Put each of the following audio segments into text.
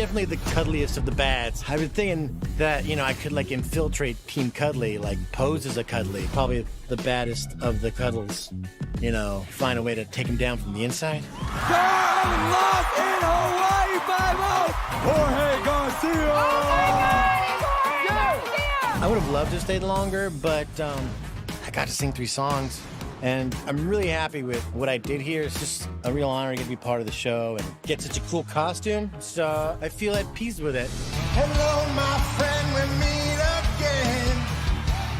definitely the cuddliest of the bads. I've been thinking that, you know, I could like infiltrate Team Cuddly, like pose as a Cuddly. Probably the baddest of the Cuddles. You know, find a way to take him down from the inside. I'm lost in Hawaii 5-0! Jorge Garcia! Oh my God, Jorge Garcia! I would have loved to stay longer, but I got to sing 3 songs. And I'm really happy with what I did here. It's just a real honor to get to be part of the show and get such a cool costume. So I feel at peace with it. Hello, my friend, we meet again.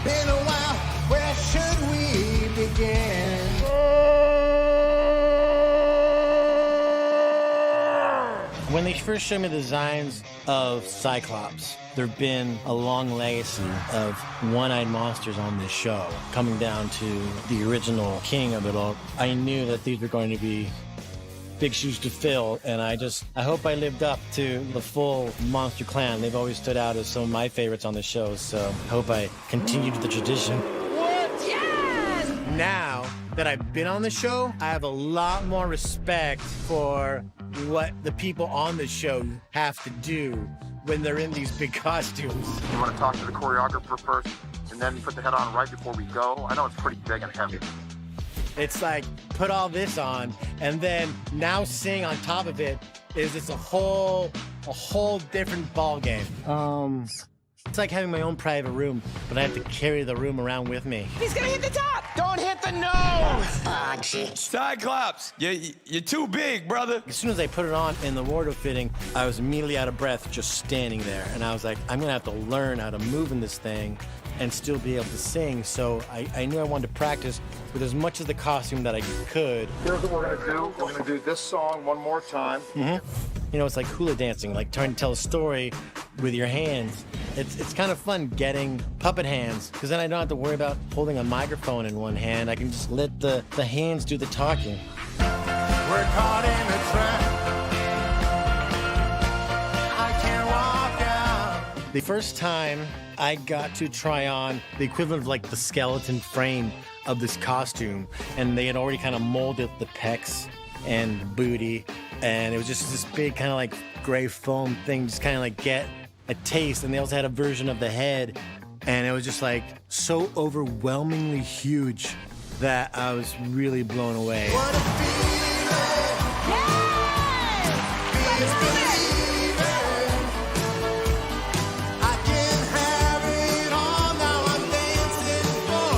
Been a while, where should we begin? When they first showed me the designs of Cyclops, there've been a long legacy of one-eyed monsters on this show, coming down to the original king of it all. I knew that these were going to be big shoes to fill, and I hope I lived up to the full Monster Clan. They've always stood out as some of my favorites on the show, so I hope I continued the tradition. What? Yes! Now that I've been on the show, I have a lot more respect for what the people on the show have to do when they're in these big costumes. You want to talk to the choreographer first, and then put the head on right before we go? I know it's pretty big and heavy. It's like, put all this on, and then now sing on top of it is just a whole different ball game. It's like having my own private room, but I have to carry the room around with me. He's gonna hit the top! Don't hit the nose! Cyclops, you're too big, brother. As soon as I put it on in the wardrobe fitting, I was immediately out of breath just standing there. And I was like, I'm gonna have to learn how to move in this thing and still be able to sing. So I knew I wanted to practice with as much of the costume that I could. Here's what we're gonna do. We're gonna do this song one more time. You know, it's like hula dancing, like trying to tell a story with your hands. It's kind of fun getting puppet hands, because then I don't have to worry about holding a microphone in one hand. I can just let the hands do the talking. We're caught in a trap. I can't walk out. The first time I got to try on the equivalent of like the skeleton frame of this costume, and they had already kind of molded the pecs and the booty, and it was just this big kind of like gray foam thing, just kind of like get a taste. And they also had a version of the head, and it was just like so overwhelmingly huge that I was really blown away. What a feeling. Yes! I can have it all now. I'm dancing for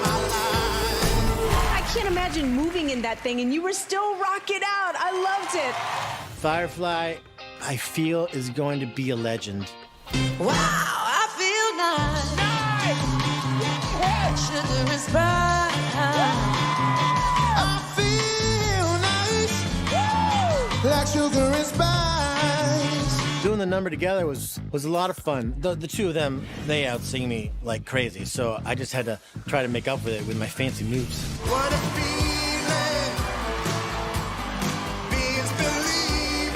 my life. I can't imagine moving in that thing and you were still rocking out. I loved it. Firefly, I feel, is going to be a legend. Wow, I feel nice. Sugar is bright. I feel nice. Like sugar and spice. Doing the number together was a lot of fun. The two of them, they out-sing me like crazy, so I just had to try to make up with it with my fancy moves. What a feeling. Being's believing.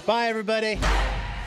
Bye, everybody.